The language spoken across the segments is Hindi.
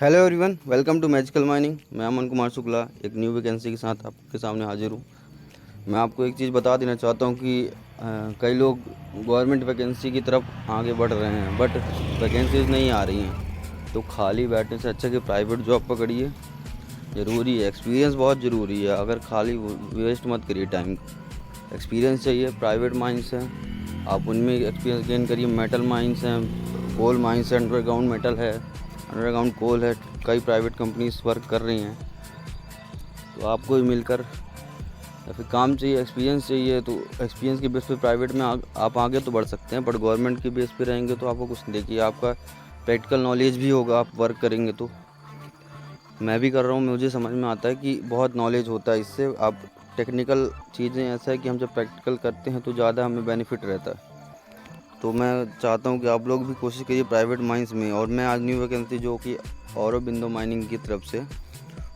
Hello everyone, welcome to magical mining. मैं अमन कुमार शुक्ला एक न्यू वैकेंसी के साथ आपके सामने हाजिर हूँ। मैं आपको एक चीज़ बता देना चाहता हूँ कि कई लोग गवर्नमेंट वैकेंसी की तरफ आगे बढ़ रहे हैं, बट वैकेंसीज नहीं आ रही हैं। तो खाली बैठने से अच्छा कि प्राइवेट जॉब पकड़िए। ज़रूरी है, एक्सपीरियंस बहुत ज़रूरी है। अगर खाली वेस्ट मत करिए टाइम। एक्सपीरियंस चाहिए। प्राइवेट माइंस हैं, आप उनमें एक्सपीरियंस गेन करिए। मेटल माइंस हैं, कोल माइंस है, अंडरग्राउंड मेटल है, अंडरग्राउंड कोल है। कई प्राइवेट कंपनीज वर्क कर रही हैं, तो आपको भी मिलकर या फिर काम चाहिए, एक्सपीरियंस चाहिए। तो एक्सपीरियंस के बेस पे प्राइवेट में आप आगे तो बढ़ सकते हैं, बट गवर्नमेंट के बेस पे रहेंगे तो आपको कुछ नहीं। देखिए, आपका प्रैक्टिकल नॉलेज भी होगा, आप वर्क करेंगे तो। मैं भी कर रहा हूँ, मुझे समझ में आता है कि बहुत नॉलेज होता है इससे। आप टेक्निकल चीज़ें ऐसा है कि हम जब प्रैक्टिकल करते हैं तो ज़्यादा हमें बेनिफिट रहता है। तो मैं चाहता हूँ कि आप लोग भी कोशिश करिए प्राइवेट माइंस में। और मैं आज न्यू वैकेंसी जो कि औरबिंदो माइनिंग की तरफ से,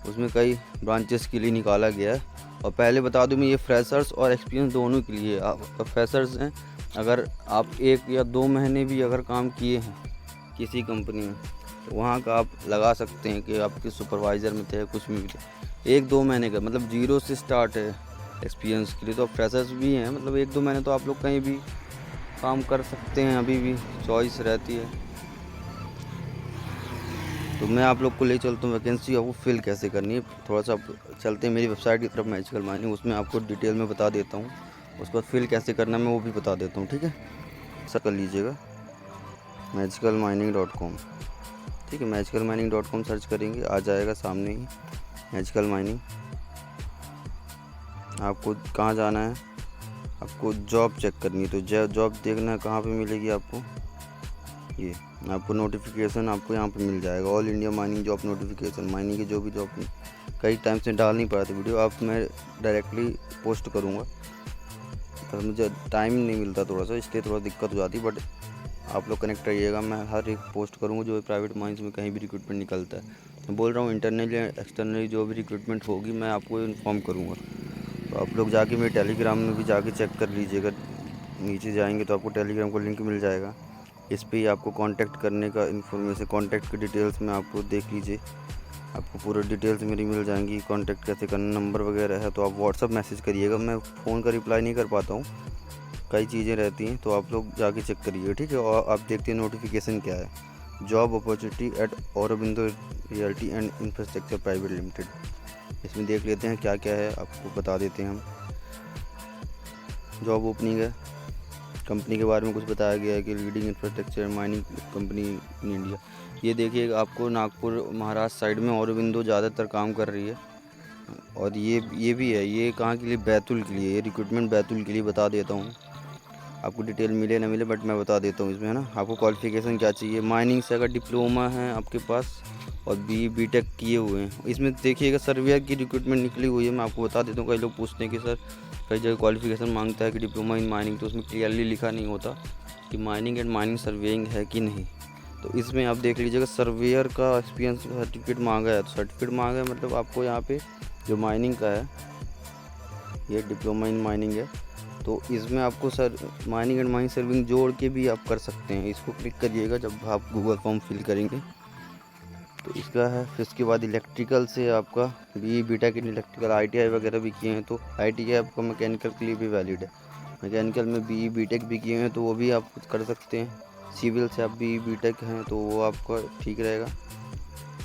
उसमें कई ब्रांचेस के लिए निकाला गया है। और पहले बता दूं, मैं ये फ्रेशर्स और एक्सपीरियंस दोनों के लिए। आप फ्रेशर्स हैं, अगर आप 1 या 2 महीने भी अगर काम किए हैं किसी कंपनी में, तो वहाँ का आप लगा सकते हैं कि आपके सुपरवाइज़र में थे या कुछ में भी थे। 1-2 महीने का मतलब जीरो से स्टार्ट है एक्सपीरियंस के लिए। तो आप फ्रेशर्स भी हैं, मतलब 1-2 महीने तो आप लोग कहीं भी काम कर सकते हैं, अभी भी चॉइस रहती है। तो मैं आप लोग को ले चलता हूँ वैकेंसी आपको फिल कैसे करनी है। थोड़ा सा आप चलते हैं मेरी वेबसाइट की तरफ, मैजिकल माइनिंग, उसमें आपको डिटेल में बता देता हूँ। उसके बाद फिल कैसे करना है मैं वो भी बता देता हूँ, ठीक है। ऐसा कर लीजिएगा magicalmining.com। ठीक है, magicalmining.com सर्च करेंगे, आ जाएगा सामने ही मैजिकल माइनिंग। आपको कहाँ जाना है, आपको जॉब चेक करनी है। तो जॉब देखना है कहाँ पे मिलेगी आपको। ये आपको नोटिफिकेशन आपको यहाँ पे मिल जाएगा, all India mining job notification. Mining की जो भी जॉब कई टाइम से डाल नहीं पा रहा था वीडियो, अब मैं डायरेक्टली पोस्ट करूँगा, पर मुझे टाइम नहीं मिलता थोड़ा सा, इसलिए थोड़ा दिक्कत हो जाती। बट आप लोग कनेक्ट रहिएगा, मैं हर एक पोस्ट करूँगा जो प्राइवेट माइंस में कहीं भी रिक्रूटमेंट निकलता है। मैं बोल रहा हूँ इंटरनली एक्सटर्नली जो भी रिक्रूटमेंट होगी मैं आपको इन्फॉर्म करूँगा। तो आप लोग जाके मेरे टेलीग्राम में भी जाके चेक कर लीजिएगा। नीचे जाएंगे तो आपको टेलीग्राम का लिंक मिल जाएगा, इस पर ही आपको कांटेक्ट करने का इन्फॉर्मेशन, कांटेक्ट की डिटेल्स में आपको देख लीजिए। आपको पूरा डिटेल्स मेरी मिल जाएंगी, कांटेक्ट कैसे करना, नंबर वगैरह है। तो आप व्हाट्सअप मैसेज करिएगा, मैं फ़ोन का रिप्लाई नहीं कर पाता हूँ, कई चीज़ें रहती हैं। तो आप लोग जाके चेक करिए, ठीक है। और आप देखते हैं नोटिफिकेशन क्या है। Job opportunity eight Aurobindo realty and infrastructure private limited. इसमें देख लेते हैं क्या क्या है, आपको बता देते हैं हम। जॉब ओपनिंग है, कंपनी के बारे में कुछ बताया गया है कि leading infrastructure mining company in India. ये देखिए, आपको नागपुर महाराष्ट्र साइड में औरबिंदो ज़्यादातर काम कर रही है। और ये भी है, ये कहाँ के लिए, बैतूल के लिए। ये रिक्रूटमेंट बैतूल के लिए बता देता हूँ, आपको डिटेल मिले ना मिले बट मैं बता देता हूँ इसमें, है ना। आपको क्वालिफिकेशन क्या चाहिए, माइनिंग से अगर डिप्लोमा है आपके पास और बी.टेक किए हुए हैं। इसमें देखिएगा सर्वेयर की रिक्रूटमेंट निकली हुई है, मैं आपको बता देता हूँ। कई लोग पूछते हैं कि सर कई जगह क्वालिफिकेशन मांगता है कि डिप्लोमा इन माइनिंग, तो उसमें क्लियरली लिखा नहीं होता कि माइनिंग एंड माइनिंग सर्वेइंग है कि नहीं। तो इसमें आप देख लीजिएगा सर्वेयर का एक्सपीरियंस सर्टिफिकेट मांगा है। तो सर्टिफिकेट मांगा है मतलब आपको यहाँ पे जो माइनिंग का है, ये डिप्लोमा इन माइनिंग है। तो इसमें आपको sir mining and mining serving जोड़ के भी आप कर सकते हैं। इसको क्लिक करिएगा जब आप गूगल फॉर्म फिल करेंगे तो इसका है। फिर इसके बाद इलेक्ट्रिकल से आपका बी.टेक इन इलेक्ट्रिकल, आई.टी.आई वगैरह भी किए हैं तो आई.टी.आई आपका मैकेनिकल के लिए भी वैलिड है। मैकेनिकल में बी.टेक भी किए हैं तो वो भी आप कर सकते हैं। सिविल से आप बी.टेक हैं तो वो आपका ठीक रहेगा।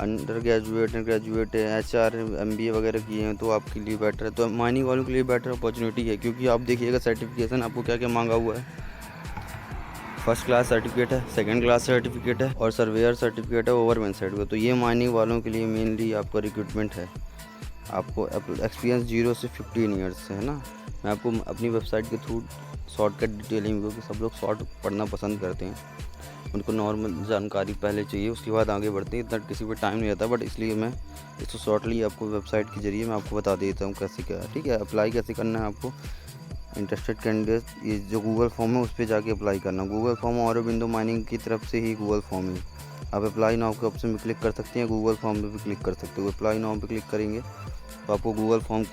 अंडर ग्रेजुएट है, HR MBA वगैरह किए हैं तो आपके लिए बेटर है। तो माइनिंग वालों के लिए बेटर अपॉर्चुनिटी है, क्योंकि आप देखिएगा सर्टिफिकेशन आपको क्या क्या मांगा हुआ है। फर्स्ट क्लास सर्टिफिकेट है, सेकंड क्लास सर्टिफिकेट है और सर्वेयर सर्टिफिकेट है, ओवरमैन सर्टिफिकेट। तो ये माइनिंग वालों के लिए मेनली आपका रिक्रूटमेंट है। आपको एक्सपीरियंस 0 से 15 ईयर्स से, है ना। मैं आपको अपनी वेबसाइट के थ्रू शॉर्टकट डिटेलिंग, क्योंकि सब लोग शॉर्ट पढ़ना पसंद करते हैं, उनको नॉर्मल जानकारी पहले चाहिए, उसके बाद आगे बढ़ते हैं। इतना किसी पर टाइम नहीं रहता, बट इसलिए मैं इसको शॉर्टली आपको वेबसाइट के ज़रिए मैं आपको बता देता हूँ कैसे क्या है, ठीक है। अप्लाई कैसे करना है आपको, इंटरेस्टेड कैंडिडेट, ये जो गूगल फॉर्म है उस पर जाके अप्लाई करना। गूगल फॉर्म औरबिंदो माइनिंग की तरफ से ही गूगल फॉर्म है। आप अप्लाई नाउ के ऑप्शन में क्लिक कर सकते हैं, गूगल फॉर्म पे भी क्लिक कर सकते हो। अप्लाई नाउ पे क्लिक करेंगे तो आपको गूगल फॉर्म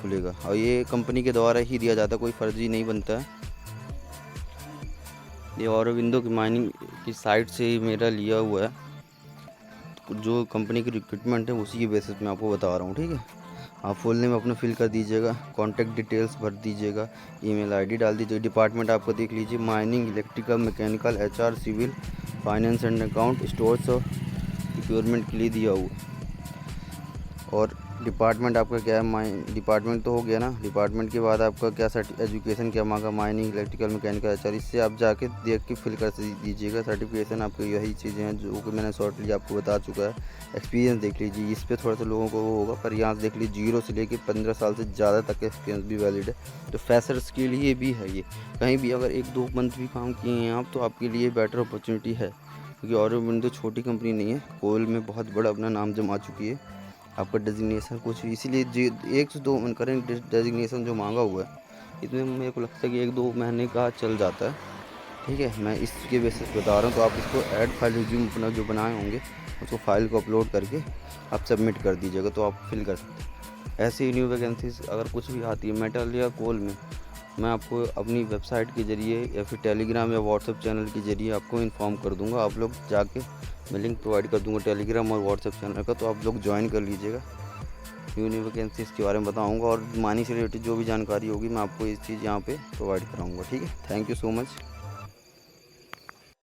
खुलेगा, और ये कंपनी के द्वारा ही दिया जाता है, कोई फर्जी नहीं बनता है। ये औरबिंदो की माइनिंग की साइट से ही मेरा लिया हुआ है। जो कंपनी की रिक्रूटमेंट है उसी के बेसिस में आपको बता रहा हूँ, ठीक है। आप फुल नेम अपना फिल कर दीजिएगा, कॉन्टैक्ट डिटेल्स भर दीजिएगा, ईमेल आईडी डाल दीजिएगा। डिपार्टमेंट आपका देख लीजिए, mining, electrical, mechanical, HR, civil, finance and account, stores और प्रोक्योरमेंट के लिए दिया हुआ। और डिपार्टमेंट आपका क्या है, डिपार्टमेंट तो हो गया ना। डिपार्टमेंट के बाद आपका क्या एजुकेशन क्या मांगा, माइनिंग, इलेक्ट्रिकल, मैकेनिकल, एचआर। इससे आप जाके देख के फिल कर दीजिएगा। सर्टिफिकेशन आपके यही चीज़ें हैं जो कि मैंने शॉर्टली आपको बता चुका है। एक्सपीरियंस देख लीजिए, इस पर थोड़ा सा लोगों को वो होगा, पर यहाँ से देख लीजिए 0 से लेकर 15 साल से ज़्यादा तक एक्सपीरियंस भी वैलिड है। तो फ्रेशर्स के लिए भी है ये। कहीं भी अगर 1-2 मंथ भी काम किए हैं आप तो आपके लिए बेटर अपॉर्चुनिटी है, क्योंकि ऑरोबिंदो छोटी कंपनी नहीं है, कोल में बहुत बड़ा अपना नाम जमा चुकी है। आपका डेजिग्नेशन कुछ भी, इसीलिए जो 1 से 2 करेंट डेजिग्नेशन जो मांगा हुआ है इसमें मेरे को लगता है कि 1-2 महीने का चल जाता है, ठीक है। मैं इसके बेसिस बता रहा हूँ। तो आप इसको ऐड फाइल रिज्यूम अपना जो बनाए होंगे उसको फाइल को अपलोड करके आप सबमिट कर दीजिएगा, तो आप फिल कर सकते हैं। ऐसे ही न्यू वैकेंसीज अगर कुछ भी आती है मेटल या कोल में, मैं आपको अपनी वेबसाइट के ज़रिए या फिर टेलीग्राम या व्हाट्सएप चैनल के ज़रिए आपको इन्फॉर्म कर दूंगा। आप लोग जाके मैं लिंक प्रोवाइड कर दूंगा टेलीग्राम और व्हाट्सएप चैनल का, तो आप लोग ज्वाइन कर लीजिएगा। न्यू वैकेंसीज़ के बारे में बताऊंगा और माइनिंग से रिलेटेड जो भी जानकारी होगी मैं आपको इस चीज़ यहाँ पे प्रोवाइड कराऊंगा, ठीक है। Thank you so much.